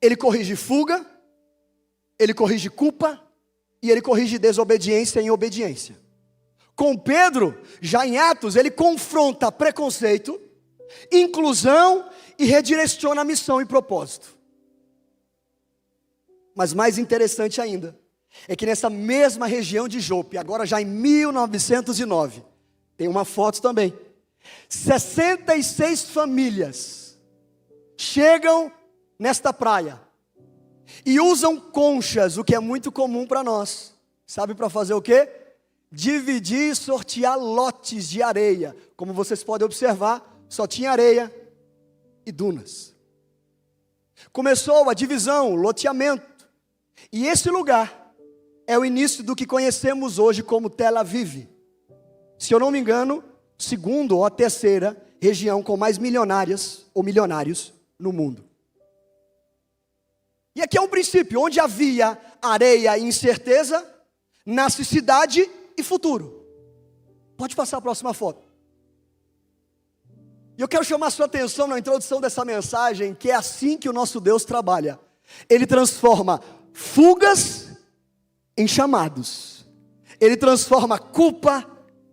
ele corrige fuga, ele corrige culpa e ele corrige desobediência em obediência. Com Pedro, já em Atos, ele confronta preconceito, inclusão e redireciona a missão e propósito. Mas mais interessante ainda, é que nessa mesma região de Jope, agora já em 1909, tem uma foto também, 66 famílias chegam nesta praia e usam conchas, o que é muito comum para nós. Sabe para fazer o quê? Dividir e sortear lotes de areia. Como vocês podem observar, só tinha areia e dunas. Começou a divisão, o loteamento. E esse lugar é o início do que conhecemos hoje como Tel Aviv. Se eu não me engano, segunda ou a terceira região com mais milionárias ou milionários no mundo. E aqui é um princípio: onde havia areia e incerteza, nasce cidade e futuro. Pode passar a próxima foto. E eu quero chamar a sua atenção na introdução dessa mensagem, que é assim que o nosso Deus trabalha. Ele transforma fugas em chamados. Ele transforma culpa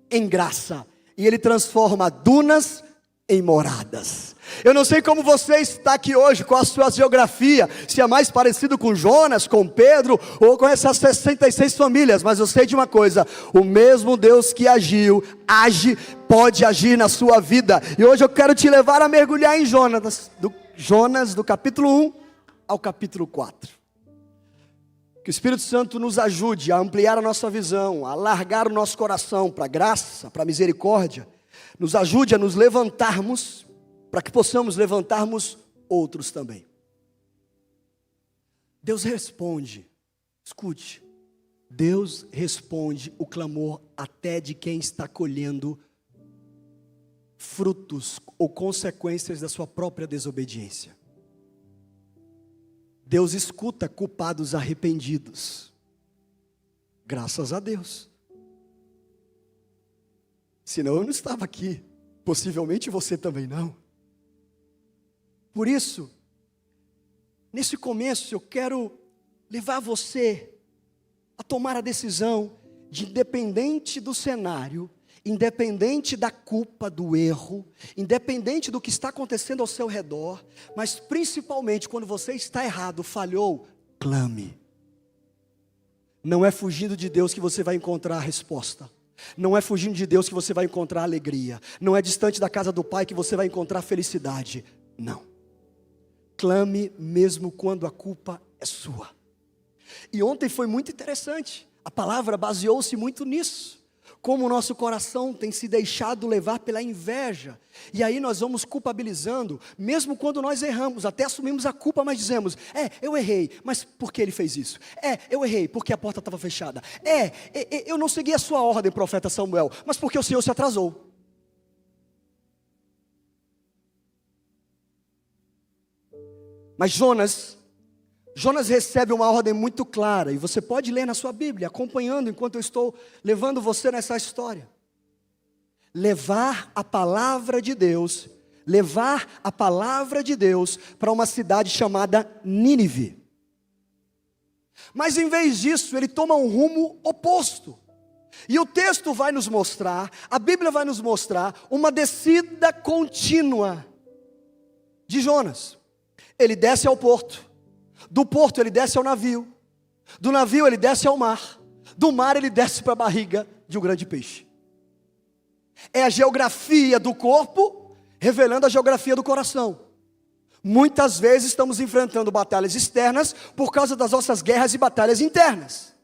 em graça. E ele transforma dunas em moradas. Eu não sei como você está aqui hoje, com a sua geografia, se é mais parecido com Jonas, com Pedro, ou com essas 66 famílias, mas eu sei de uma coisa: o mesmo Deus que agiu, age, pode agir na sua vida. E hoje eu quero te levar a mergulhar em Jonas, do capítulo 1 ao capítulo 4. Que o Espírito Santo nos ajude a ampliar a nossa visão, a alargar o nosso coração para a graça, para a misericórdia. Nos ajude a nos levantarmos, para que possamos levantarmos outros também. Deus responde, escute, Deus responde o clamor até de quem está colhendo frutos ou consequências da sua própria desobediência. Deus escuta culpados arrependidos. Graças a Deus. Senão eu não estava aqui. Possivelmente você também não. Por isso, nesse começo eu quero levar você a tomar a decisão de, independente do cenário, independente da culpa, do erro, independente do que está acontecendo ao seu redor, mas principalmente quando você está errado, falhou, clame. Não é fugindo de Deus que você vai encontrar a resposta. Não é fugindo de Deus que você vai encontrar alegria. Não é distante da casa do Pai que você vai encontrar felicidade. Não. Clame mesmo quando a culpa é sua. E ontem foi muito interessante. A palavra baseou-se muito nisso. Como o nosso coração tem se deixado levar pela inveja. E aí nós vamos culpabilizando, mesmo quando nós erramos, até assumimos a culpa, mas dizemos: eu errei, mas por que ele fez isso? Eu errei, porque a porta estava fechada. Eu não segui a sua ordem, profeta Samuel, mas porque o Senhor se atrasou. Mas Jonas recebe uma ordem muito clara, e você pode ler na sua Bíblia, acompanhando enquanto eu estou levando você nessa história. Levar a palavra de Deus para uma cidade chamada Nínive. Mas em vez disso, ele toma um rumo oposto. E o texto vai nos mostrar, a Bíblia vai nos mostrar, uma descida contínua de Jonas. Ele desce ao porto. Do porto ele desce ao navio. Do navio ele desce ao mar. Do mar ele desce para a barriga de um grande peixe. É a geografia do corpo revelando a geografia do coração. Muitas vezes estamos enfrentando batalhas externas por causa das nossas guerras e batalhas internas.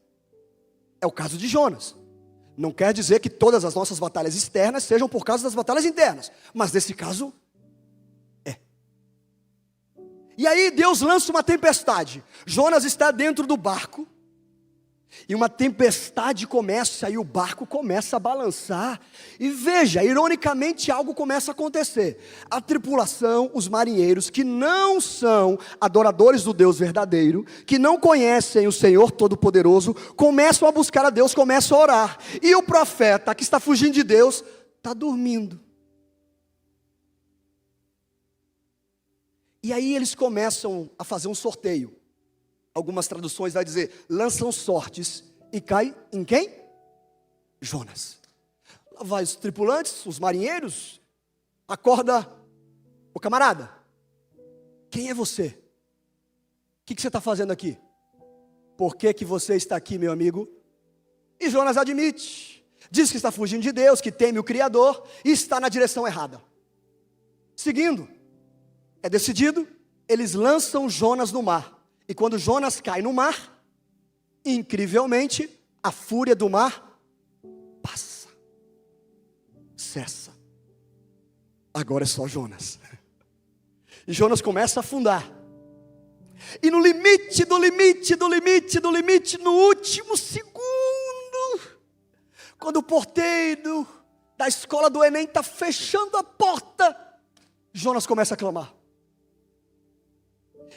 É o caso de Jonas. Não quer dizer que todas as nossas batalhas externas sejam por causa das batalhas internas, mas nesse caso E aí Deus lança uma tempestade. Jonas está dentro do barco. E uma tempestade começa, e o barco começa a balançar. E veja, ironicamente algo começa a acontecer. A tripulação, os marinheiros, que não são adoradores do Deus verdadeiro, que não conhecem o Senhor Todo-Poderoso, começam a buscar a Deus, começam a orar. E o profeta, que está fugindo de Deus, está dormindo. E aí eles começam a fazer um sorteio. Algumas traduções vai dizer, lançam sortes e cai em quem? Jonas. Lá vai os tripulantes, os marinheiros, acorda o camarada. Quem é você? O que você está fazendo aqui? Por que você está aqui, meu amigo? E Jonas admite, diz que está fugindo de Deus, que teme o Criador e está na direção errada. Seguindo, é decidido, eles lançam Jonas no mar. E quando Jonas cai no mar, incrivelmente, a fúria do mar passa, cessa. Agora é só Jonas. E Jonas começa a afundar. E no limite, no último segundo, quando o porteiro da escola do Enem está fechando a porta, Jonas começa a clamar.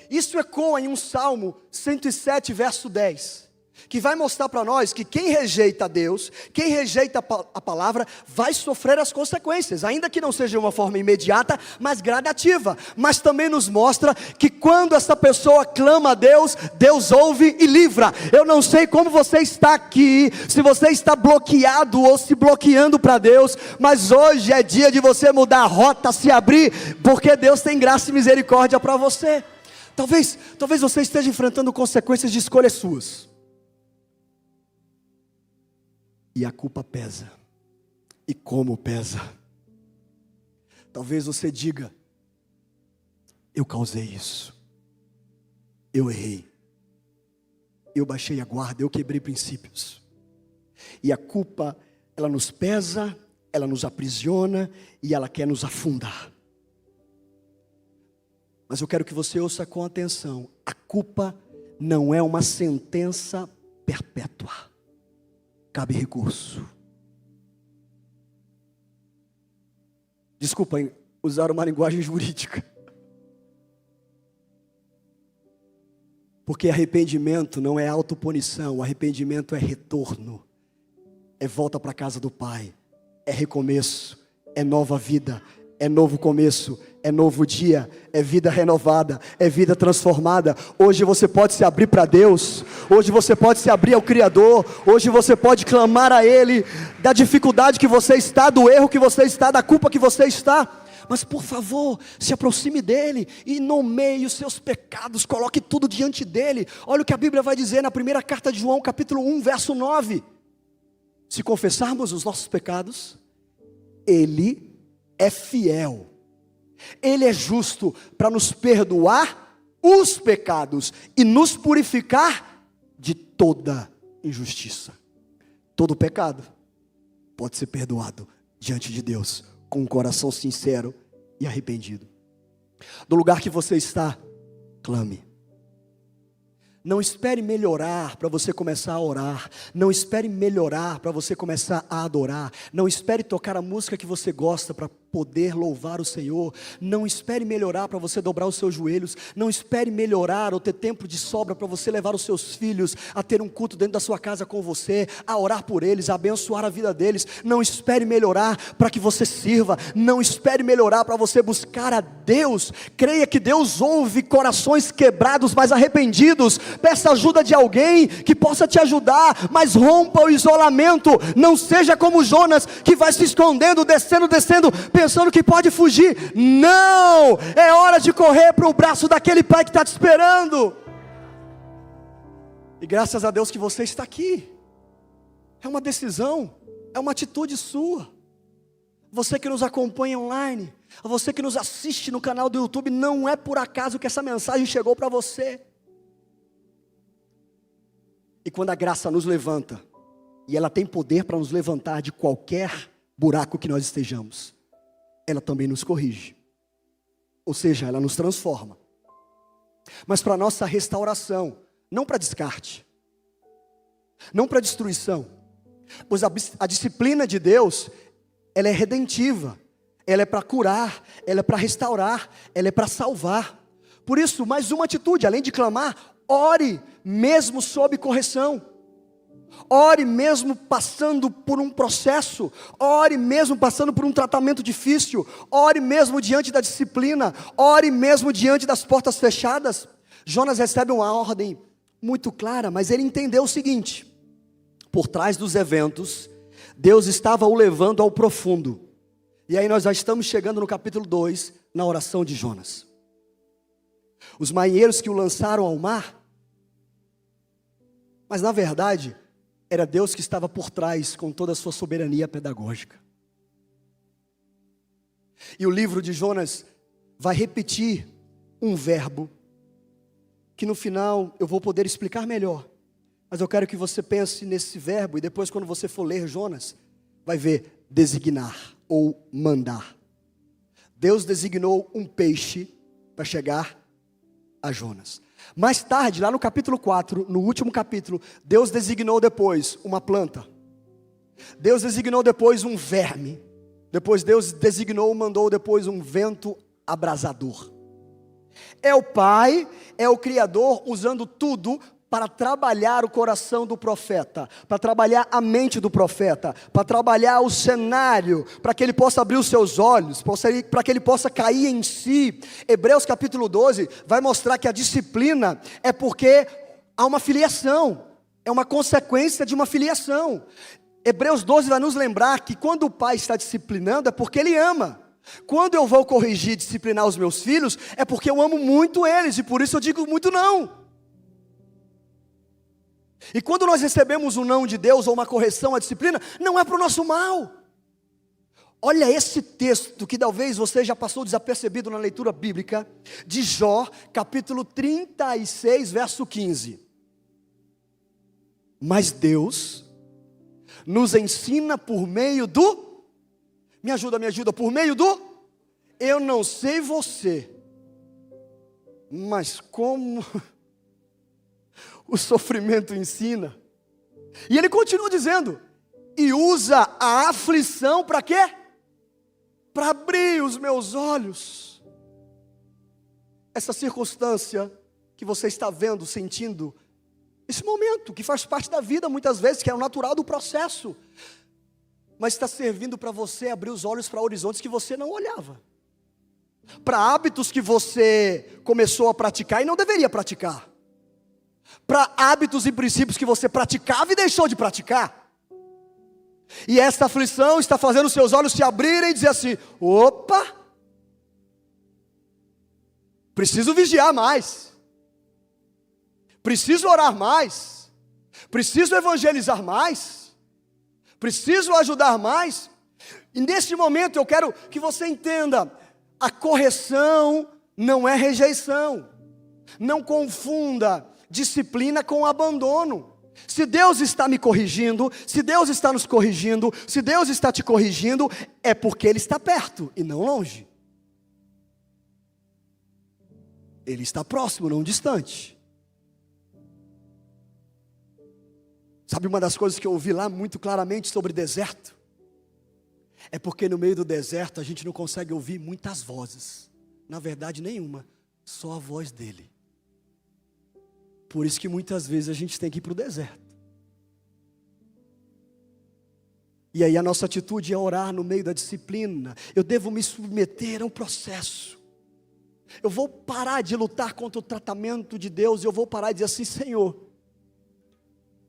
Isso ecoa em um Salmo 107, verso 10, que vai mostrar para nós que quem rejeita Deus, quem rejeita a palavra, vai sofrer as consequências, ainda que não seja de uma forma imediata, mas gradativa. Mas também nos mostra que quando essa pessoa clama a Deus, Deus ouve e livra. Eu não sei como você está aqui, se você está bloqueado ou se bloqueando para Deus, mas hoje é dia de você mudar a rota, se abrir, porque Deus tem graça e misericórdia para você. Talvez você esteja enfrentando consequências de escolhas suas. E a culpa pesa. E como pesa. Talvez você diga, eu causei isso. Eu errei. Eu baixei a guarda, eu quebrei princípios. E a culpa, ela nos pesa, ela nos aprisiona e ela quer nos afundar. Mas eu quero que você ouça com atenção. A culpa não é uma sentença perpétua. Cabe recurso. Desculpa usar uma linguagem jurídica. Porque arrependimento não é autopunição. Arrependimento é retorno. É volta para a casa do Pai. É recomeço. É nova vida. É novo começo, é novo dia, é vida renovada, é vida transformada. Hoje você pode se abrir para Deus, hoje você pode se abrir ao Criador, hoje você pode clamar a Ele, da dificuldade que você está, do erro que você está, da culpa que você está. Mas por favor, se aproxime dEle e nomeie os seus pecados, coloque tudo diante dEle. Olha o que a Bíblia vai dizer na primeira carta de João, capítulo 1, verso 9. Se confessarmos os nossos pecados, Ele é fiel, Ele é justo para nos perdoar os pecados e nos purificar de toda injustiça. Todo pecado pode ser perdoado diante de Deus, com um coração sincero e arrependido. Do lugar que você está, clame. Não espere melhorar para você começar a orar. Não espere melhorar para você começar a adorar. Não espere tocar a música que você gosta para poder louvar o Senhor. Não espere melhorar para você dobrar os seus joelhos. Não espere melhorar ou ter tempo de sobra para você levar os seus filhos a ter um culto dentro da sua casa com você, a orar por eles, a abençoar a vida deles. Não espere melhorar para que você sirva. Não espere melhorar para você buscar a Deus. Creia que Deus ouve corações quebrados, mas arrependidos. Peça ajuda de alguém que possa te ajudar, mas rompa o isolamento. Não seja como Jonas, que vai se escondendo, descendo, pensando que pode fugir. Não, é hora de correr para o braço daquele Pai que está te esperando. E graças a Deus que você está aqui. É uma decisão, é uma atitude sua. Você que nos acompanha online, você que nos assiste no canal do YouTube, não é por acaso que essa mensagem chegou para você. E quando a graça nos levanta, e ela tem poder para nos levantar de qualquer buraco que nós estejamos, ela também nos corrige. Ou seja, ela nos transforma. Mas para nossa restauração, não para descarte, não para destruição. Pois a disciplina de Deus, ela é redentiva, ela é para curar, ela é para restaurar, ela é para salvar. Por isso, mais uma atitude, além de clamar, ore mesmo sob correção. ore mesmo passando por um processo, ore mesmo passando por um tratamento difícil, ore mesmo diante da disciplina, ore mesmo diante das portas fechadas. Jonas recebe uma ordem muito clara, mas ele entendeu o seguinte: por trás dos eventos, Deus estava o levando ao profundo. E aí nós já estamos chegando no capítulo 2, na oração de Jonas. Os marinheiros que o lançaram ao mar, mas na verdade, era Deus que estava por trás com toda a sua soberania pedagógica. E o livro de Jonas vai repetir um verbo, que no final eu vou poder explicar melhor. Mas eu quero que você pense nesse verbo, e depois quando você for ler Jonas, vai ver designar ou mandar. Deus designou um peixe para chegar a Jonas. Mais tarde, lá no capítulo 4, no último capítulo, Deus designou depois uma planta. Deus designou depois um verme. Depois Deus mandou depois um vento abrasador. É o Pai, é o Criador usando tudo para trabalhar o coração do profeta, para trabalhar a mente do profeta, para trabalhar o cenário, para que ele possa abrir os seus olhos, para que ele possa cair em si. Hebreus capítulo 12 vai mostrar que a disciplina é porque há uma filiação, é uma consequência de uma filiação. Hebreus 12 vai nos lembrar que quando o pai está disciplinando é porque ele ama. Quando eu vou corrigir e disciplinar os meus filhos, é porque eu amo muito eles, e por isso eu digo muito não. E quando nós recebemos um não de Deus, ou uma correção à disciplina, não é para o nosso mal. Olha esse texto, que talvez você já passou desapercebido na leitura bíblica, de Jó, capítulo 36, verso 15. Mas Deus nos ensina por meio do... Me ajuda, por meio do... Eu não sei você, mas como... o sofrimento ensina. E ele continua dizendo, e usa a aflição para quê? Para abrir os meus olhos. Essa circunstância que você está vendo, sentindo, esse momento que faz parte da vida muitas vezes, que é o natural do processo, mas está servindo para você abrir os olhos para horizontes que você não olhava, para hábitos que você começou a praticar e não deveria praticar, para hábitos e princípios que você praticava e deixou de praticar. E esta aflição está fazendo seus olhos se abrirem e dizer assim: opa, preciso vigiar mais, preciso orar mais, preciso evangelizar mais, preciso ajudar mais. E neste momento eu quero que você entenda: a correção não é rejeição. Não confunda disciplina com abandono. Se Deus está me corrigindo, se Deus está nos corrigindo, se Deus está te corrigindo, é porque Ele está perto e não longe. Ele está próximo, não distante. Sabe uma das coisas que eu ouvi lá muito claramente sobre deserto? É porque no meio do deserto a gente não consegue ouvir muitas vozes. Na verdade nenhuma, só a voz dele. Por isso que muitas vezes a gente tem que ir para o deserto. E aí a nossa atitude é orar no meio da disciplina. Eu devo me submeter a um processo. Eu vou parar de lutar contra o tratamento de Deus. E eu vou parar de dizer assim: Senhor,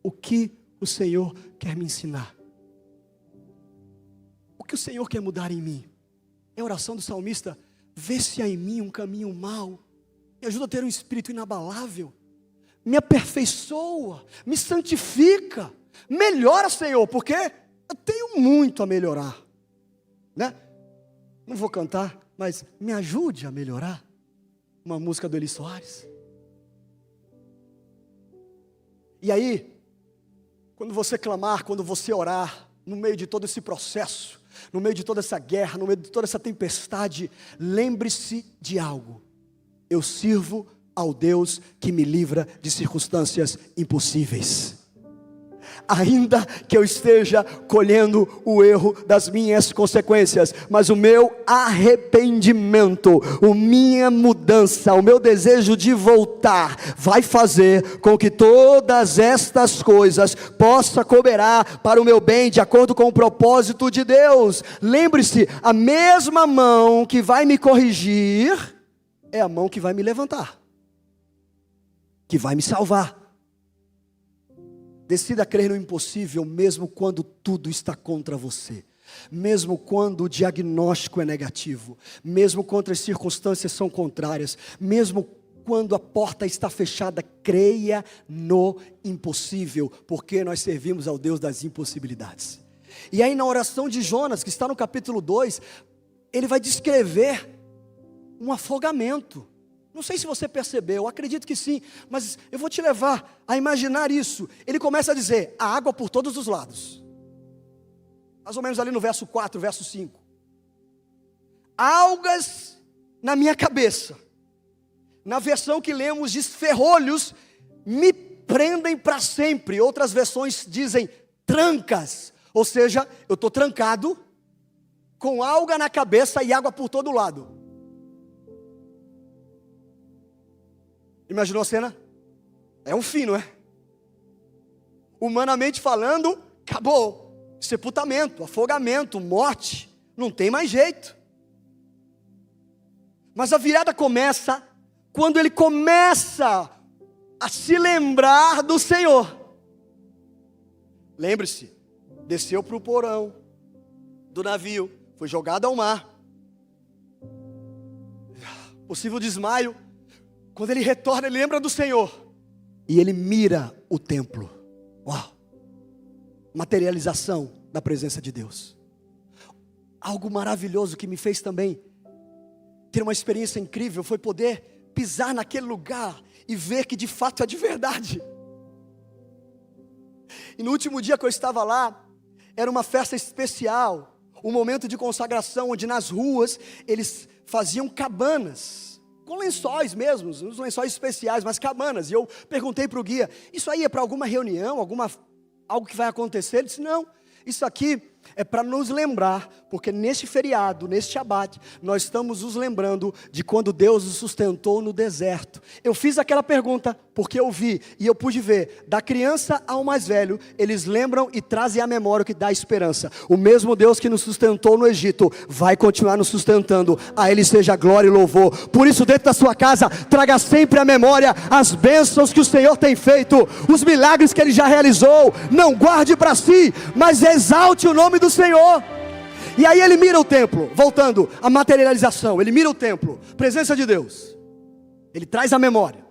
o que o Senhor quer me ensinar? O que o Senhor quer mudar em mim? É a oração do salmista: vê se há em mim um caminho mau, me ajuda a ter um espírito inabalável, me aperfeiçoa, me santifica, melhora, Senhor, porque eu tenho muito a melhorar, né? Não vou cantar, mas me ajude a melhorar. Uma música do Eli Soares. E aí, quando você clamar, quando você orar, no meio de todo esse processo, no meio de toda essa guerra, no meio de toda essa tempestade, lembre-se de algo: eu sirvo ao Deus que me livra de circunstâncias impossíveis. ainda que eu esteja colhendo o erro das minhas consequências, mas o meu arrependimento, a minha mudança, o meu desejo de voltar, vai fazer com que todas estas coisas possam cooperar para o meu bem, de acordo com o propósito de Deus. Lembre-se, a mesma mão que vai me corrigir, é a mão que vai me levantar, que vai me salvar. Decida crer no impossível, mesmo quando tudo está contra você, mesmo quando o diagnóstico é negativo, mesmo quando as circunstâncias são contrárias, mesmo quando a porta está fechada, creia no impossível, porque nós servimos ao Deus das impossibilidades. E aí na oração de Jonas, que está no capítulo 2, ele vai descrever um afogamento. Não sei se você percebeu, acredito que sim, mas eu vou te levar a imaginar isso. Ele começa a dizer, a água por todos os lados. Mais ou menos ali no verso 4, verso 5. Algas na minha cabeça. Na versão que lemos diz, ferrolhos me prendem para sempre. Outras versões dizem, trancas. Ou seja, eu estou trancado, com alga na cabeça e água por todo lado. Imaginou a cena? É um fim, não é? Humanamente falando, acabou. Sepultamento, afogamento, morte. Não tem mais jeito. Mas a virada começa quando ele começa a se lembrar do Senhor. Lembre-se, desceu para o porão do navio, foi jogado ao mar. Possível desmaio. Quando ele retorna, ele lembra do Senhor. E ele mira o templo. Uau! Materialização da presença de Deus. Algo maravilhoso que me fez também ter uma experiência incrível foi poder pisar naquele lugar e ver que de fato é de verdade. E no último dia que eu estava lá, era uma festa especial, um momento de consagração, onde nas ruas eles faziam cabanas, com lençóis mesmo, uns lençóis especiais, mas cabanas. E eu perguntei para o guia, isso aí é para alguma reunião, algo que vai acontecer? Ele disse, não, isso aqui é para nos lembrar, porque neste feriado, neste Shabat, nós estamos nos lembrando de quando Deus nos sustentou no deserto. Eu fiz aquela pergunta, porque eu vi, e eu pude ver, da criança ao mais velho, eles lembram e trazem à memória o que dá esperança. O mesmo Deus que nos sustentou no Egito, vai continuar nos sustentando, a Ele seja glória e louvor. Por isso, dentro da sua casa, traga sempre à memória as bênçãos que o Senhor tem feito, os milagres que Ele já realizou. Não guarde para si, mas exalte o nome do Senhor. E aí ele mira o templo, voltando à materialização, ele mira o templo, presença de Deus, ele traz a memória,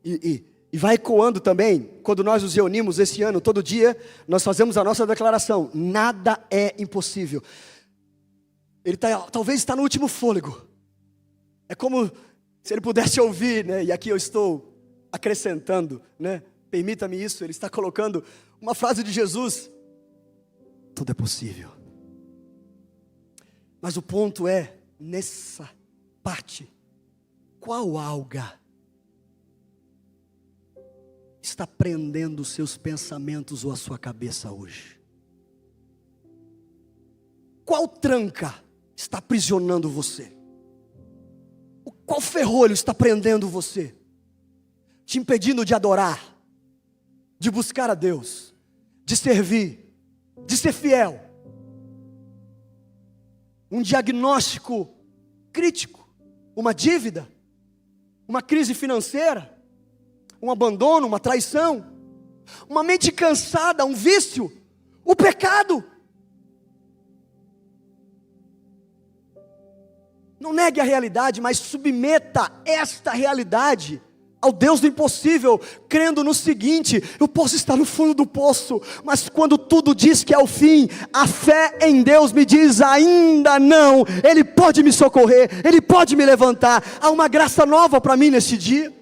e vai ecoando também, quando nós nos reunimos esse ano, todo dia, nós fazemos a nossa declaração, nada é impossível. Ele talvez está no último fôlego, é como se ele pudesse ouvir, né? E aqui eu estou acrescentando, né? Permita-me isso, ele está colocando uma frase de Jesus, tudo é possível. Mas o ponto é, nessa parte, qual alga está prendendo os seus pensamentos ou a sua cabeça hoje? Qual tranca está aprisionando você? Qual ferrolho está prendendo você? Te impedindo de adorar, de buscar a Deus, de servir, de ser fiel. Um diagnóstico crítico, uma dívida, uma crise financeira, um abandono, uma traição, uma mente cansada, um vício, o pecado. Não negue a realidade, mas submeta esta realidade ao Deus do impossível, crendo no seguinte: eu posso estar no fundo do poço, mas quando tudo diz que é o fim, a fé em Deus me diz ainda não. Ele pode me socorrer, Ele pode me levantar. Há uma graça nova para mim neste dia.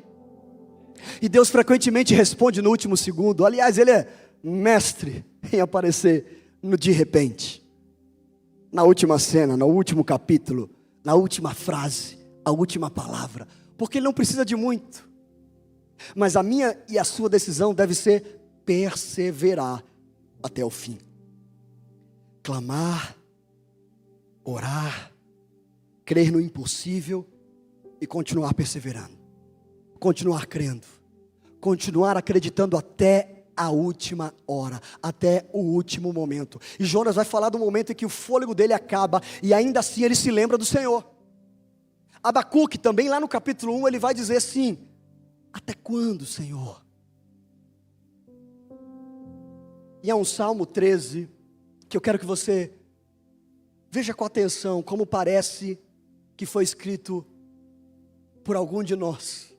E Deus frequentemente responde no último segundo. Aliás, Ele é mestre em aparecer no de repente, na última cena, no último capítulo, na última frase, a última palavra, porque Ele não precisa de muito. Mas a minha e a sua decisão deve ser perseverar até o fim. Clamar, orar, crer no impossível e continuar perseverando. Continuar crendo. Continuar acreditando até a última hora, até o último momento. E Jonas vai falar do momento em que o fôlego dele acaba e ainda assim ele se lembra do Senhor. Abacuque também lá no capítulo 1 ele vai dizer assim: até quando, Senhor? E é um Salmo 13 que eu quero que você veja com atenção como parece que foi escrito por algum de nós,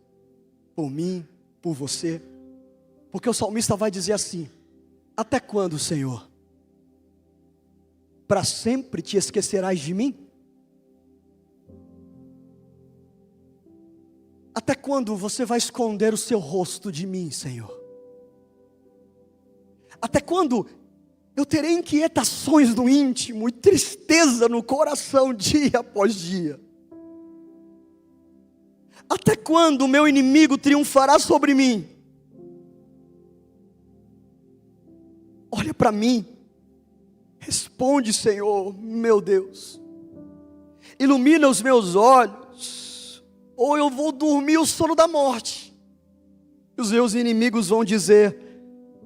por mim, por você, porque o salmista vai dizer assim: até quando, Senhor? Para sempre te esquecerás de mim? Até quando você vai esconder o seu rosto de mim, Senhor? Até quando eu terei inquietações no íntimo e tristeza no coração dia após dia? Até quando o meu inimigo triunfará sobre mim? Olha para mim, responde, Senhor, meu Deus, ilumina os meus olhos, ou eu vou dormir o sono da morte. Os meus inimigos vão dizer: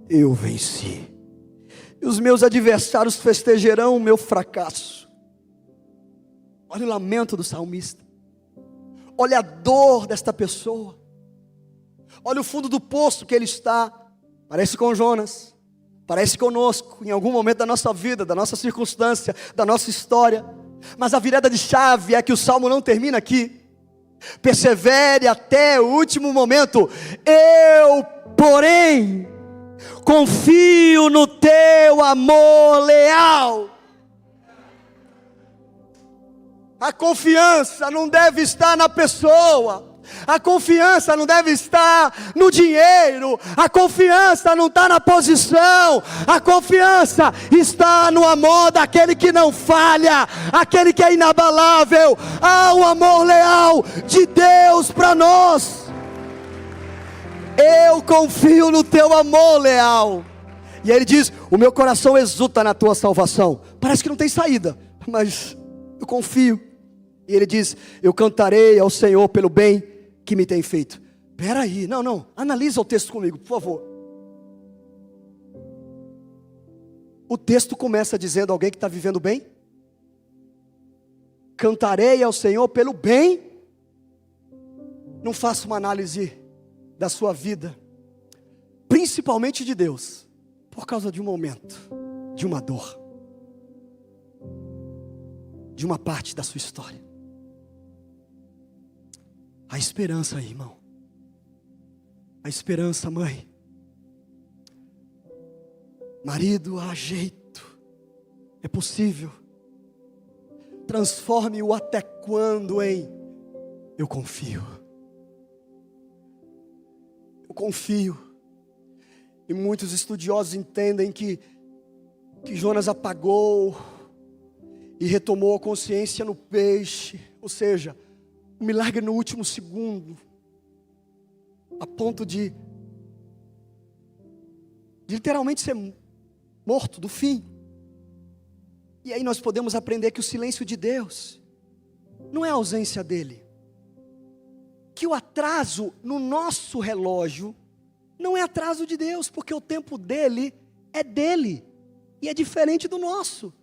eu venci. E os meus adversários festejarão o meu fracasso. Olha o lamento do salmista. Olha a dor desta pessoa. Olha o fundo do poço que ele está. Parece com Jonas. Parece conosco em algum momento da nossa vida, da nossa circunstância, da nossa história. Mas a virada de chave é que o salmo não termina aqui. Persevere até o último momento. Eu, porém, confio no teu amor leal. A confiança não deve estar na pessoa. A confiança não deve estar no dinheiro. A confiança não está na posição. A confiança está no amor daquele que não falha, aquele que é inabalável. Há o amor leal de Deus para nós. Eu confio no teu amor leal. E aí ele diz: o meu coração exulta na tua salvação. Parece que não tem saída, mas eu confio. E ele diz: eu cantarei ao Senhor pelo bem que me tem feito. Espera aí, não, analisa o texto comigo, por favor. O texto começa dizendo alguém que está vivendo bem. Cantarei ao Senhor pelo bem. Não faça uma análise da sua vida, principalmente de Deus, por causa de um momento, de uma dor, de uma parte da sua história. A esperança aí, irmão. A esperança, mãe. Marido, há jeito. É possível. Transforme o até quando em eu confio. Eu confio. E muitos estudiosos entendem que Jonas apagou e retomou a consciência no peixe. Ou seja, um milagre no último segundo, a ponto de literalmente ser morto do fim. E aí nós podemos aprender que o silêncio de Deus não é a ausência dele, que o atraso no nosso relógio não é atraso de Deus, porque o tempo dele é dele e é diferente do nosso.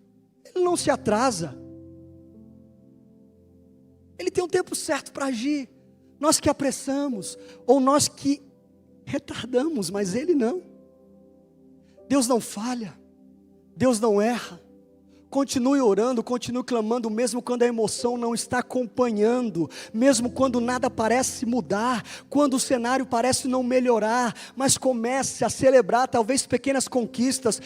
Ele não se atrasa. Ele tem um tempo certo para agir. Nós que apressamos, ou nós que retardamos, mas Ele não. Deus não falha, Deus não erra. Continue orando, continue clamando, mesmo quando a emoção não está acompanhando, mesmo quando nada parece mudar, quando o cenário parece não melhorar, mas comece a celebrar talvez pequenas conquistas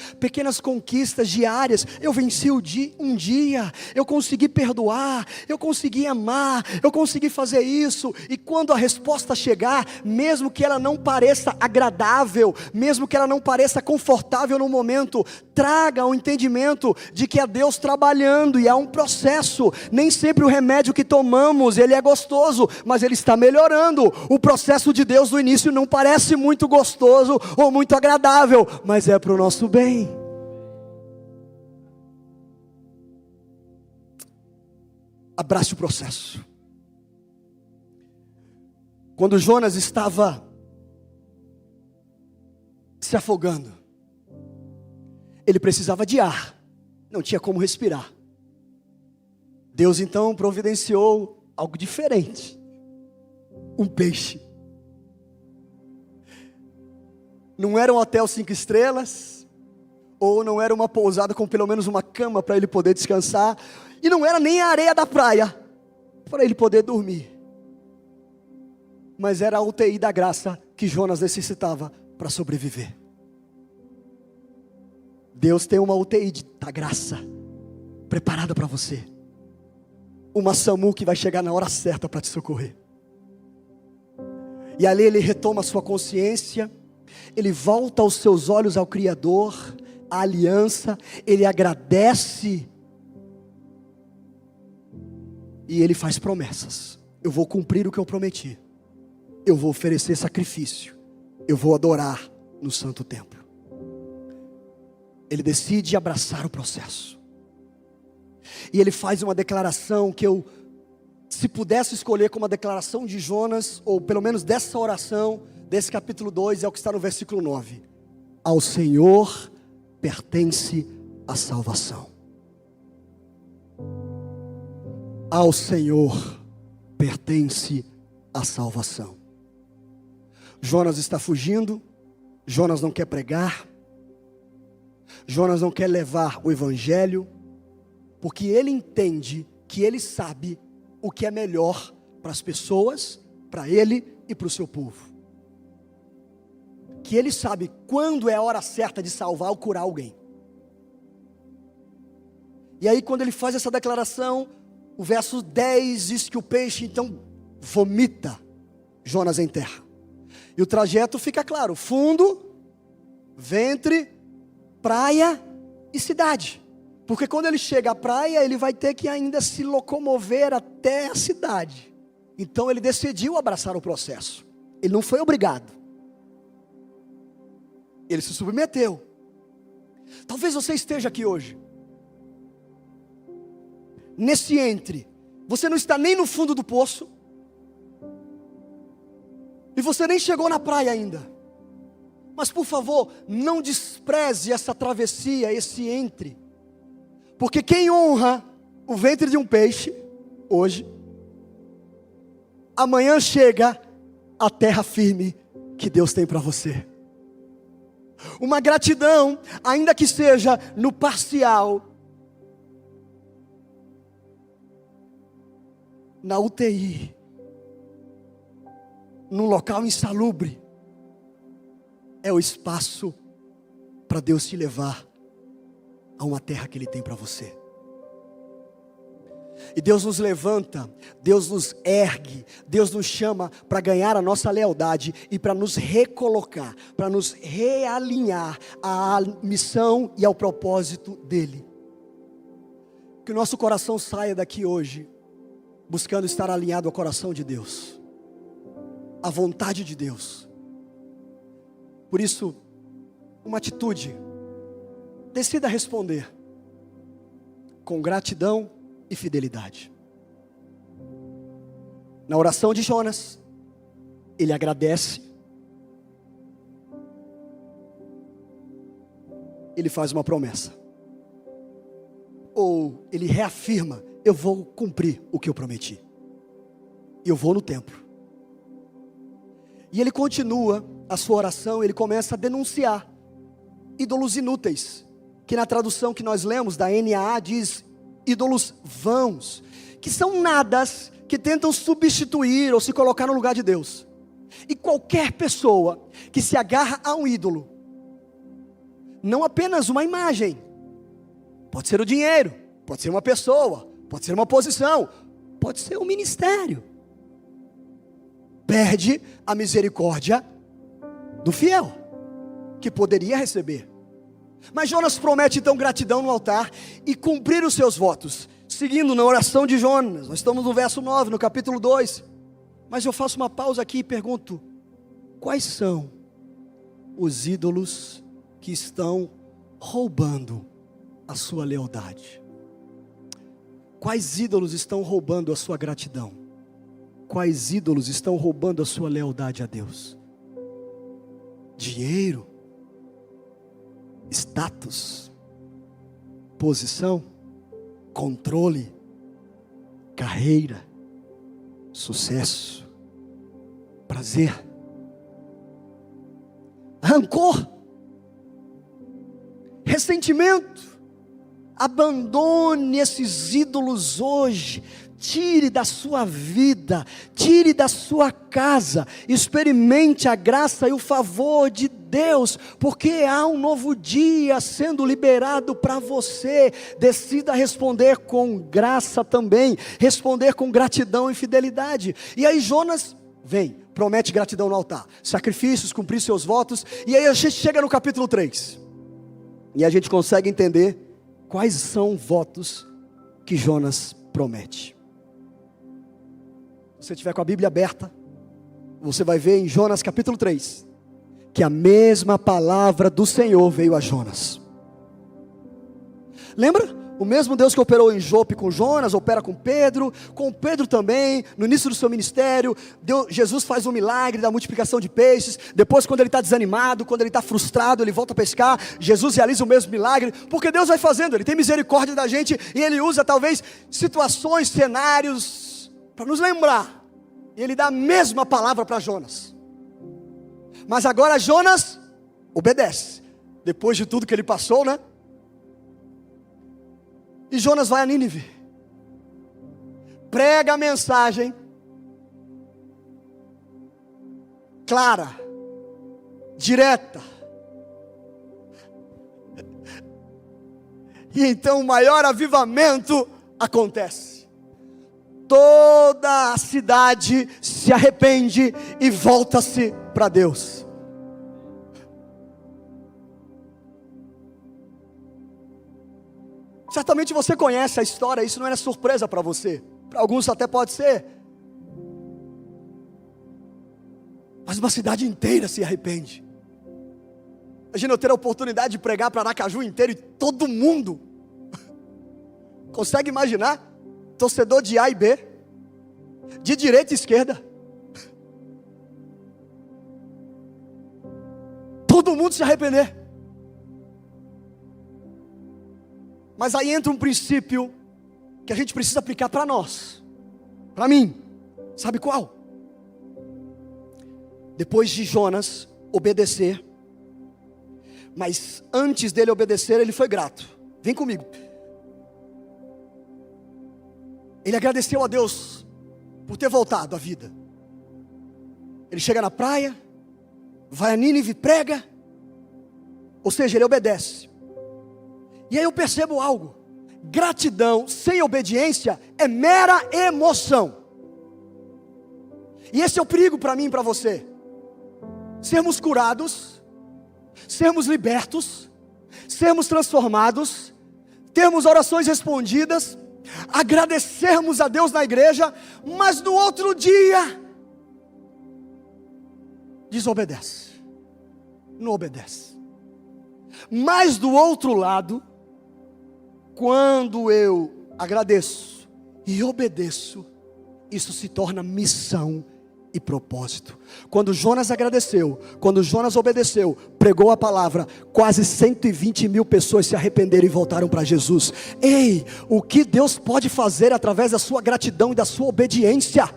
diárias. Eu venci um dia, eu consegui perdoar, eu consegui amar, eu consegui fazer isso. E quando a resposta chegar, mesmo que ela não pareça agradável, mesmo que ela não pareça confortável no momento, traga o entendimento de que é Deus trabalhando e há um processo. Nem sempre o remédio que tomamos, ele é gostoso, mas ele está melhorando. O processo de Deus no início não parece muito gostoso ou muito agradável, mas é para o nosso bem. Abrace o processo. Quando Jonas estava se afogando, ele precisava de ar, não tinha como respirar. Deus então providenciou algo diferente, um peixe. Não era um hotel 5 estrelas, ou não era uma pousada com pelo menos uma cama para ele poder descansar, e não era nem a areia da praia para ele poder dormir, mas era a UTI da graça que Jonas necessitava para sobreviver. Deus tem uma UTI da graça preparada para você, uma SAMU que vai chegar na hora certa para te socorrer. E ali ele retoma a sua consciência, ele volta os seus olhos ao Criador, à aliança, ele agradece, e ele faz promessas. Eu vou cumprir o que eu prometi, eu vou oferecer sacrifício, eu vou adorar no santo templo. Ele decide abraçar o processo, e ele faz uma declaração que eu, se pudesse escolher como a declaração de Jonas, ou pelo menos dessa oração, desse capítulo 2, é o que está no versículo 9. Ao Senhor pertence a salvação. Ao Senhor pertence a salvação. Jonas está fugindo, Jonas não quer pregar, Jonas não quer levar o evangelho, porque ele entende que ele sabe o que é melhor para as pessoas, para ele e para o seu povo. Que ele sabe quando é a hora certa de salvar ou curar alguém. E aí quando ele faz essa declaração, o verso 10 diz que o peixe então vomita Jonas em terra. E o trajeto fica claro: fundo, ventre, praia e cidade. Porque quando ele chega à praia, ele vai ter que ainda se locomover até a cidade. Então ele decidiu abraçar o processo. Ele não foi obrigado, ele se submeteu. Talvez você esteja aqui hoje, nesse entre, você não está nem no fundo do poço, e você nem chegou na praia ainda. Mas por favor, não despreze essa travessia, esse entre. Porque quem honra o ventre de um peixe, hoje, amanhã chega a terra firme que Deus tem para você. Uma gratidão, ainda que seja no parcial, na UTI, num local insalubre, é o espaço para Deus te levar a uma terra que Ele tem para você. E Deus nos levanta, Deus nos ergue, Deus nos chama para ganhar a nossa lealdade e para nos recolocar, para nos realinhar à missão e ao propósito dEle. Que o nosso coração saia daqui hoje buscando estar alinhado ao coração de Deus, à vontade de Deus. Por isso, uma atitude: decida responder com gratidão e fidelidade. Na oração de Jonas, ele agradece, ele faz uma promessa, ou ele reafirma: eu vou cumprir o que eu prometi, e eu vou no templo. E ele continua a sua oração, ele começa a denunciar ídolos inúteis, que na tradução que nós lemos da NAA diz ídolos vãos, que são nadas que tentam substituir ou se colocar no lugar de Deus. E qualquer pessoa que se agarra a um ídolo, não apenas uma imagem, pode ser o dinheiro, pode ser uma pessoa, pode ser uma posição, pode ser um ministério, perde a misericórdia do fiel, que poderia receber. Mas Jonas promete então gratidão no altar e cumprir os seus votos, seguindo na oração de Jonas. Nós estamos no verso 9, no capítulo 2. Mas eu faço uma pausa aqui e pergunto: quais são os ídolos que estão roubando a sua lealdade? Quais ídolos estão roubando a sua gratidão? Quais ídolos estão roubando a sua lealdade a Deus? Dinheiro? Status? Posição? Controle? Carreira? Sucesso? Prazer? Rancor? Ressentimento? Abandone esses ídolos hoje. Tire da sua vida, tire da sua casa, experimente a graça e o favor de Deus, porque há um novo dia sendo liberado para você. Decida responder com graça também, responder com gratidão e fidelidade. E aí Jonas vem, promete gratidão no altar, sacrifícios, cumprir seus votos. E aí a gente chega no capítulo 3, e a gente consegue entender quais são os votos que Jonas promete. Se você estiver com a Bíblia aberta, você vai ver em Jonas capítulo 3, que a mesma palavra do Senhor veio a Jonas. Lembra? O mesmo Deus que operou em Jope com Jonas, opera com Pedro também, no início do seu ministério. Jesus faz um milagre da multiplicação de peixes. Depois, quando ele está desanimado, quando ele está frustrado, ele volta a pescar. Jesus realiza o mesmo milagre, porque Deus vai fazendo, Ele tem misericórdia da gente, e Ele usa talvez situações, cenários, para nos lembrar. E Ele dá a mesma palavra para Jonas. Mas agora Jonas obedece, depois de tudo que ele passou, né? E Jonas vai a Nínive, prega a mensagem clara, direta. E então o maior avivamento acontece. Toda a cidade se arrepende e volta-se para Deus. Certamente você conhece a história, isso não era surpresa para você. Para alguns até pode ser. Mas uma cidade inteira se arrepende. Imagina eu ter a oportunidade de pregar para Aracaju inteiro e todo mundo. Consegue imaginar? Torcedor de A e B, de direita e esquerda. Todo mundo se arrepender. Mas aí entra um princípio que a gente precisa aplicar para nós, para mim. Sabe qual? Depois de Jonas obedecer, mas antes dele obedecer, ele foi grato. Vem comigo. Ele agradeceu a Deus por ter voltado à vida. Ele chega na praia, vai a Nínive, prega, ou seja, ele obedece. E aí eu percebo algo: gratidão sem obediência é mera emoção. E esse é o perigo para mim e para você. Sermos curados, sermos libertos, sermos transformados, termos orações respondidas, agradecermos a Deus na igreja, mas no outro dia desobedece, não obedece. Mas do outro lado, quando eu agradeço e obedeço, isso se torna missão e propósito. Quando Jonas agradeceu, quando Jonas obedeceu, pregou a palavra, quase 120 mil pessoas se arrependeram e voltaram para Jesus. Ei, o que Deus pode fazer através da sua gratidão e da sua obediência?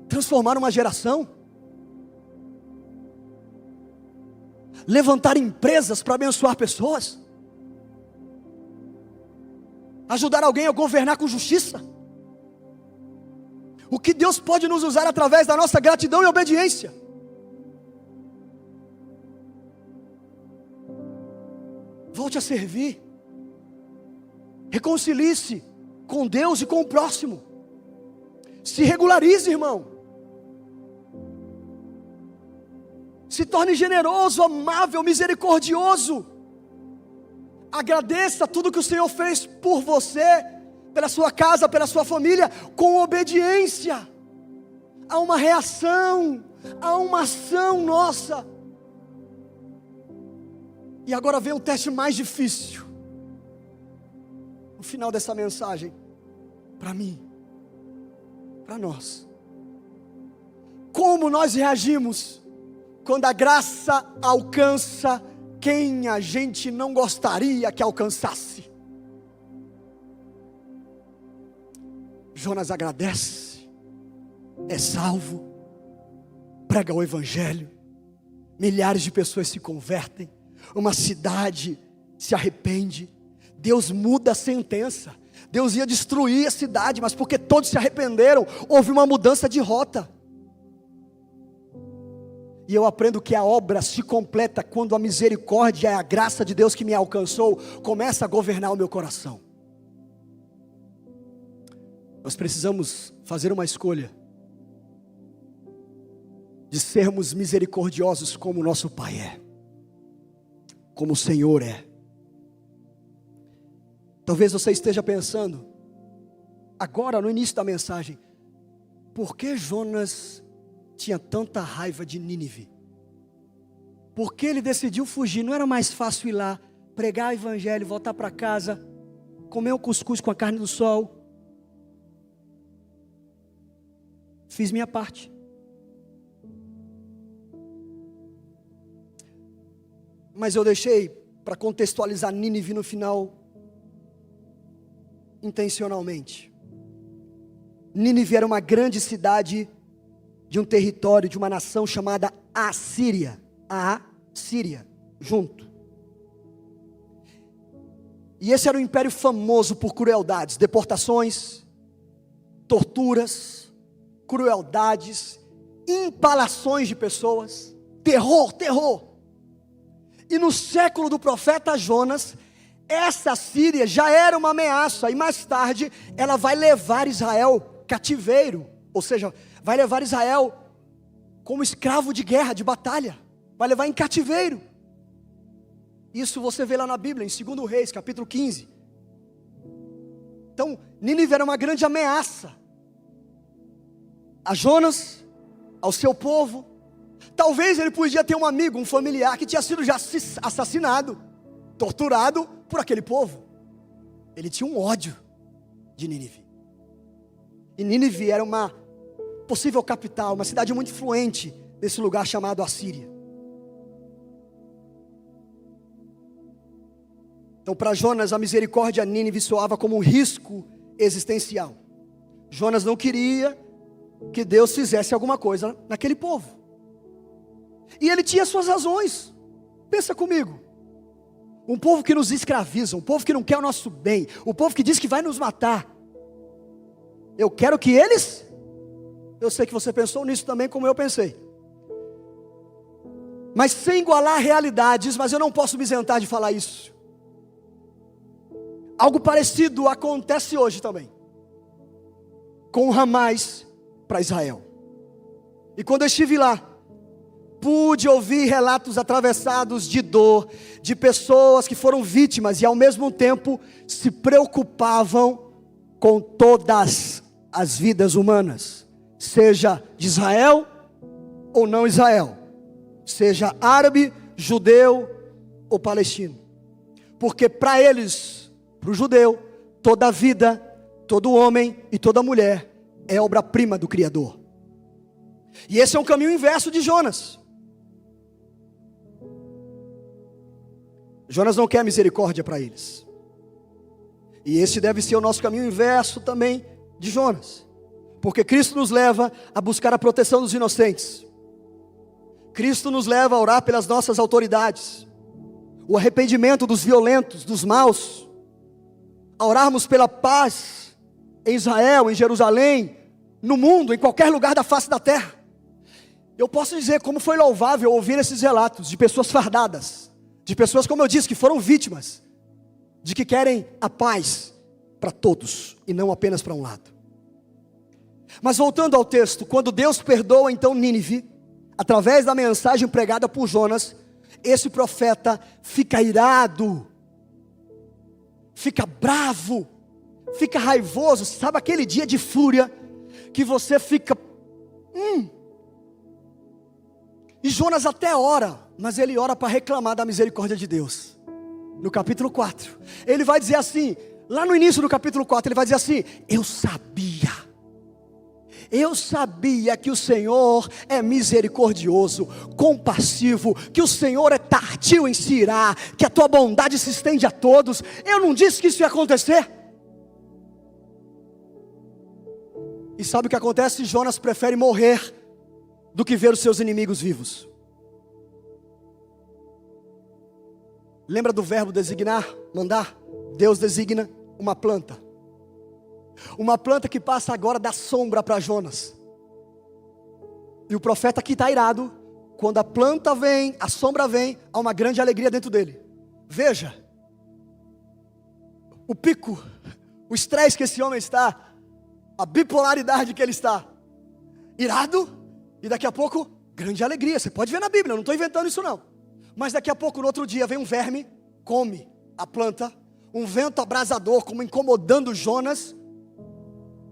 Transformar uma geração, levantar empresas para abençoar pessoas, ajudar alguém a governar com justiça. O que Deus pode nos usar através da nossa gratidão e obediência. Volte a servir, reconcilie-se com Deus e com o próximo, se regularize, irmão. Se torne generoso, amável, misericordioso. Agradeça tudo que o Senhor fez por você, pela sua casa, pela sua família, com obediência. Há uma reação, há uma ação nossa. E agora vem o teste mais difícil. No final dessa mensagem, para mim, para nós. Como nós reagimos quando a graça alcança quem a gente não gostaria que alcançasse? Jonas agradece, é salvo, prega o evangelho, milhares de pessoas se convertem, uma cidade se arrepende, Deus muda a sentença. Deus ia destruir a cidade, mas porque todos se arrependeram, houve uma mudança de rota. E eu aprendo que a obra se completa quando a misericórdia e a graça de Deus que me alcançou começa a governar o meu coração. Nós precisamos fazer uma escolha de sermos misericordiosos como o nosso Pai é, como o Senhor é. Talvez você esteja pensando, agora no início da mensagem, por que Jonas tinha tanta raiva de Nínive? Por que ele decidiu fugir? Não era mais fácil ir lá, pregar o evangelho, voltar para casa, comer um cuscuz com a carne do sol? Fiz minha parte. Mas eu deixei para contextualizar Nínive no final, intencionalmente. Nínive era uma grande cidade de um território, de uma nação chamada Assíria. A Síria, junto. E esse era um império famoso por crueldades, deportações, torturas, crueldades, empalações de pessoas, terror, terror. E no século do profeta Jonas, essa Síria já era uma ameaça, e mais tarde ela vai levar Israel cativeiro, ou seja, vai levar Israel como escravo de guerra, de batalha, vai levar em cativeiro. Isso você vê lá na Bíblia, em 2 Reis, capítulo 15. Então, Nínive era uma grande ameaça a Jonas, ao seu povo. Talvez ele podia ter um amigo, um familiar que tinha sido já assassinado, torturado por aquele povo. Ele tinha um ódio de Nínive. E Nínive era uma possível capital, uma cidade muito influente desse lugar chamado Assíria. Então, para Jonas, a misericórdia a Nínive soava como um risco existencial. Jonas não queria que Deus fizesse alguma coisa naquele povo. E ele tinha suas razões. Pensa comigo. Um povo que nos escraviza, um povo que não quer o nosso bem, um povo que diz que vai nos matar. Eu quero que eles... Eu sei que você pensou nisso também, como eu pensei. Mas sem igualar realidades, mas eu não posso me isentar de falar isso. Algo parecido acontece hoje também, com Hamas para Israel. E quando eu estive lá, pude ouvir relatos atravessados de dor, de pessoas que foram vítimas e ao mesmo tempo se preocupavam com todas as vidas humanas, seja de Israel ou não Israel, seja árabe, judeu ou palestino. Porque para eles, para o judeu, toda vida, todo homem e toda mulher é obra-prima do Criador. E esse é um caminho inverso de Jonas. Jonas não quer misericórdia para eles. E esse deve ser o nosso caminho inverso também de Jonas. Porque Cristo nos leva a buscar a proteção dos inocentes. Cristo nos leva a orar pelas nossas autoridades, o arrependimento dos violentos, dos maus, a orarmos pela paz em Israel, em Jerusalém, no mundo, em qualquer lugar da face da terra. Eu posso dizer como foi louvável ouvir esses relatos de pessoas fardadas, de pessoas, como eu disse, que foram vítimas, de que querem a paz para todos e não apenas para um lado. Mas voltando ao texto, quando Deus perdoa então Nínive, através da mensagem pregada por Jonas, esse profeta fica irado, fica bravo, fica raivoso. Sabe aquele dia de fúria que você fica... E Jonas até ora, mas ele ora para reclamar da misericórdia de Deus. No capítulo 4, ele vai dizer assim, lá no início do capítulo 4, ele vai dizer assim: eu sabia que o Senhor é misericordioso, compassivo, que o Senhor é tardio em se irar, que a tua bondade se estende a todos. Eu não disse que isso ia acontecer. E sabe o que acontece? Jonas prefere morrer do que ver os seus inimigos vivos. Lembra do verbo designar, mandar? Deus designa uma planta. Uma planta que passa agora da sombra para Jonas. E o profeta aqui está irado. Quando a planta vem, a sombra vem, há uma grande alegria dentro dele. Veja o pico, o estresse que esse homem está, a bipolaridade que ele está. Irado, e daqui a pouco, grande alegria. Você pode ver na Bíblia, eu não estou inventando isso não. Mas daqui a pouco, no outro dia, vem um verme, come a planta, um vento abrasador, como incomodando Jonas.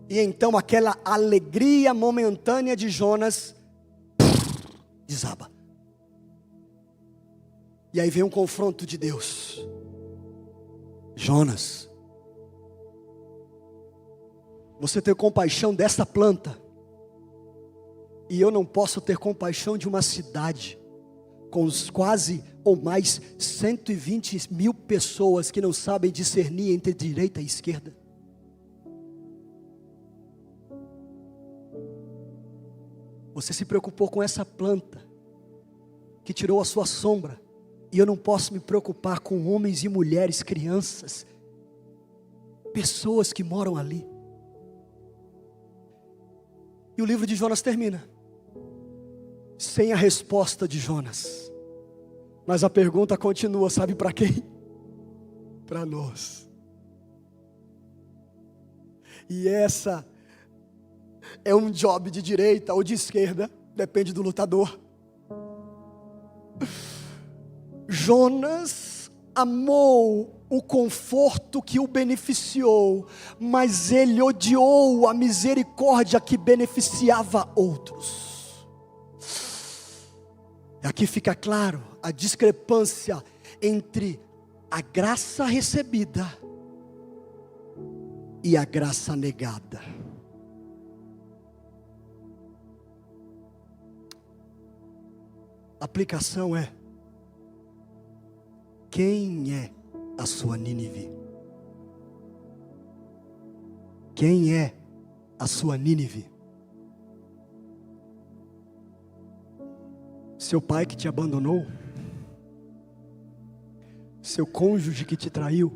E então aquela alegria momentânea de Jonas desaba. E aí vem um confronto de Deus. Jonas, você tem compaixão dessa planta, e eu não posso ter compaixão de uma cidade com os quase ou mais 120 mil pessoas que não sabem discernir entre direita e esquerda. Você se preocupou com essa planta que tirou a sua sombra, e eu não posso me preocupar com homens e mulheres, crianças, pessoas que moram ali. E o livro de Jonas termina sem a resposta de Jonas, mas a pergunta continua, sabe para quem? Para nós. E essa é um job de direita ou de esquerda, depende do lutador. Jonas amou o conforto que o beneficiou, mas ele odiou a misericórdia que beneficiava outros. Aqui fica claro a discrepância entre a graça recebida e a graça negada. A aplicação é: quem é a sua Nínive? Quem é a sua Nínive? Seu pai que te abandonou? Seu cônjuge que te traiu?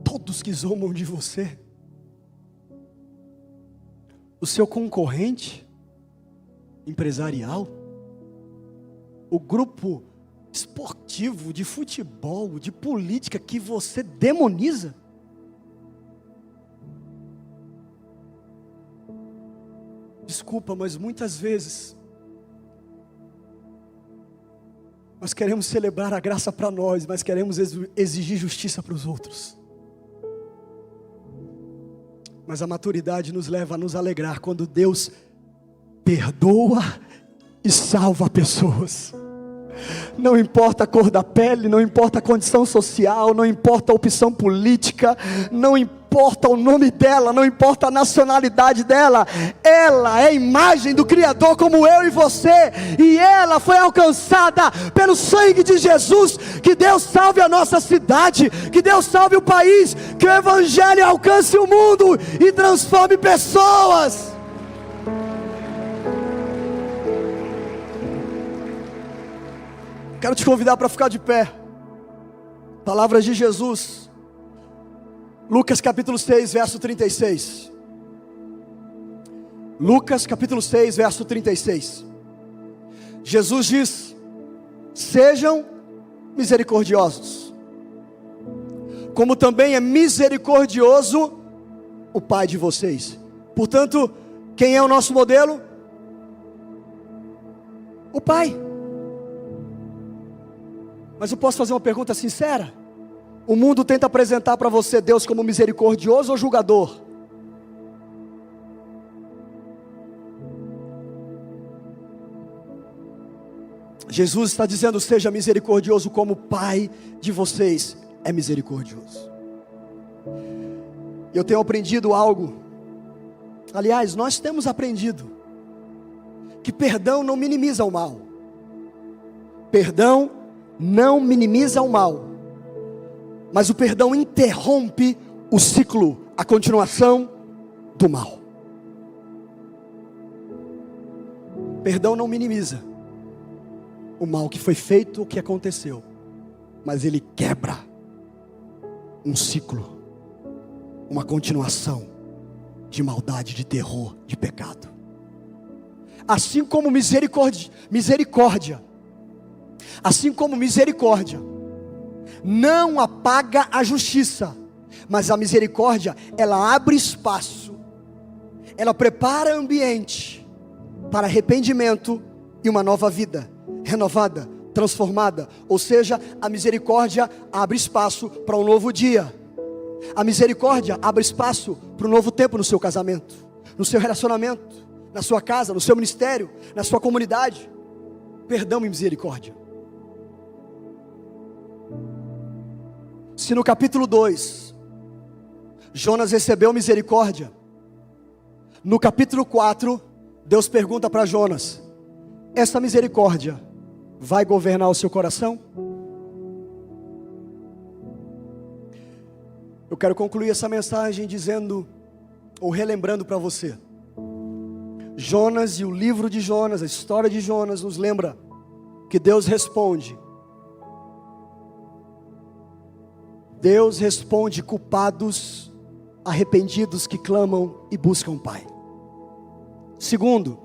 Todos que zombam de você? O seu concorrente empresarial? O grupo esportivo, de futebol, de política que você demoniza? Desculpa, mas muitas vezes nós queremos celebrar a graça para nós, mas queremos exigir justiça para os outros. Mas a maturidade nos leva a nos alegrar quando Deus perdoa e salva pessoas. Não importa a cor da pele, não importa a condição social, não importa a opção política, não importa o nome dela, não importa a nacionalidade dela. Ela é imagem do Criador como eu e você, e ela foi alcançada pelo sangue de Jesus. Que Deus salve a nossa cidade, que Deus salve o país, que o Evangelho alcance o mundo e transforme pessoas. Quero te convidar para ficar de pé. Palavras de Jesus, Lucas capítulo 6, verso 36. Lucas capítulo 6, verso 36. Jesus diz: sejam misericordiosos, como também é misericordioso o Pai de vocês. Portanto, quem é o nosso modelo? O Pai. Mas eu posso fazer uma pergunta sincera? O mundo tenta apresentar para você Deus como misericordioso ou julgador? Jesus está dizendo: seja misericordioso como o Pai de vocês é misericordioso. Eu tenho aprendido algo. Aliás, nós temos aprendido que perdão não minimiza o mal. Perdão não minimiza o mal, mas o perdão interrompe o ciclo, a continuação do mal. Perdão não minimiza o mal que foi feito, o que aconteceu, mas ele quebra um ciclo, uma continuação de maldade, de terror, de pecado. Assim como misericórdia, assim como misericórdia não apaga a justiça, mas a misericórdia, ela abre espaço, ela prepara ambiente para arrependimento e uma nova vida, renovada, transformada. Ou seja, a misericórdia abre espaço para um novo dia. A misericórdia abre espaço para um novo tempo no seu casamento, no seu relacionamento, na sua casa, no seu ministério, na sua comunidade. Perdão e misericórdia. Se no capítulo 2 Jonas recebeu misericórdia, no capítulo 4 Deus pergunta para Jonas: essa misericórdia vai governar o seu coração? Eu quero concluir essa mensagem dizendo, ou relembrando para você, Jonas e o livro de Jonas, a história de Jonas nos lembra que Deus responde culpados, arrependidos que clamam e buscam o Pai. Segundo,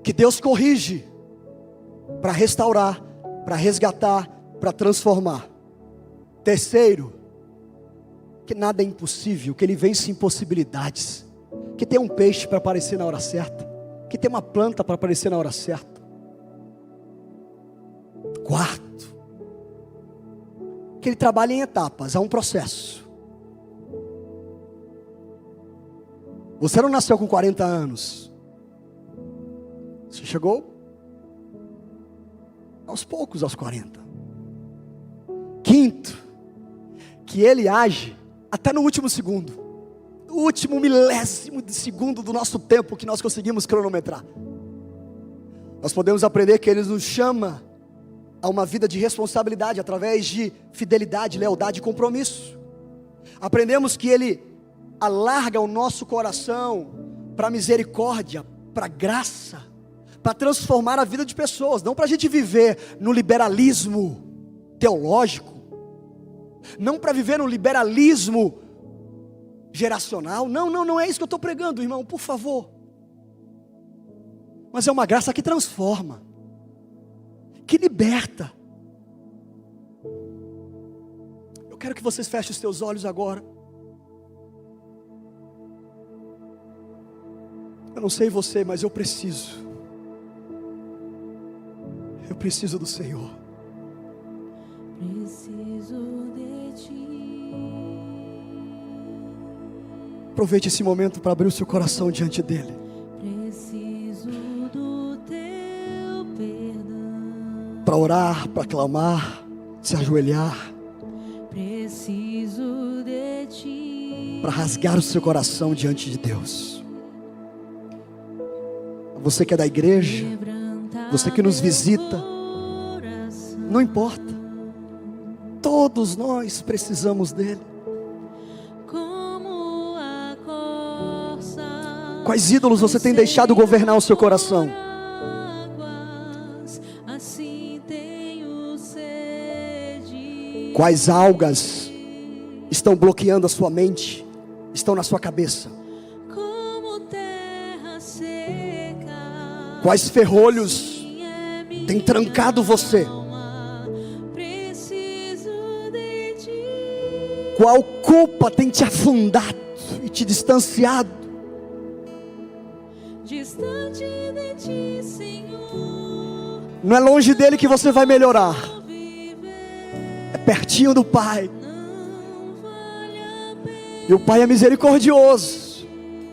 que Deus corrige para restaurar, para resgatar, para transformar. Terceiro, que nada é impossível, que Ele vence impossibilidades, que tem um peixe para aparecer na hora certa, que tem uma planta para aparecer na hora certa. Quarto, que Ele trabalha em etapas, há um processo. Você não nasceu com 40 anos, você chegou aos poucos aos 40. Quinto, que Ele age até no último segundo, no último milésimo de segundo do nosso tempo que nós conseguimos cronometrar. Nós podemos aprender que Ele nos chama a uma vida de responsabilidade através de fidelidade, lealdade e compromisso. Aprendemos que Ele alarga o nosso coração para misericórdia, para graça, para transformar a vida de pessoas, não para a gente viver no liberalismo teológico, não para viver no liberalismo geracional. Não é isso que eu estou pregando, irmão, por favor. Mas é uma graça que transforma, que liberta. Eu quero que vocês fechem os seus olhos agora. Eu não sei você, mas eu preciso do Senhor. Preciso de Ti. Aproveite esse momento para abrir o seu coração diante dEle. Preciso do Teu perdão. Para orar, para clamar, se ajoelhar. Preciso de Ti. Para rasgar o seu coração diante de Deus. Você que é da igreja, você que nos visita, não importa. Todos nós precisamos dEle. Como a corça. Quais ídolos você tem deixado governar o seu coração? Assim tenho sede. Quais algas estão bloqueando a sua mente, estão na sua cabeça? Como terra seca. Quais ferrolhos têm trancado você? Preciso de Ti. Qual culpa tem te afundado? e te distanciado. Distante de ti, Senhor, Não é longe dele que você vai melhorar, vou viver. é pertinho do Pai. Não vale a pena E o Pai é misericordioso.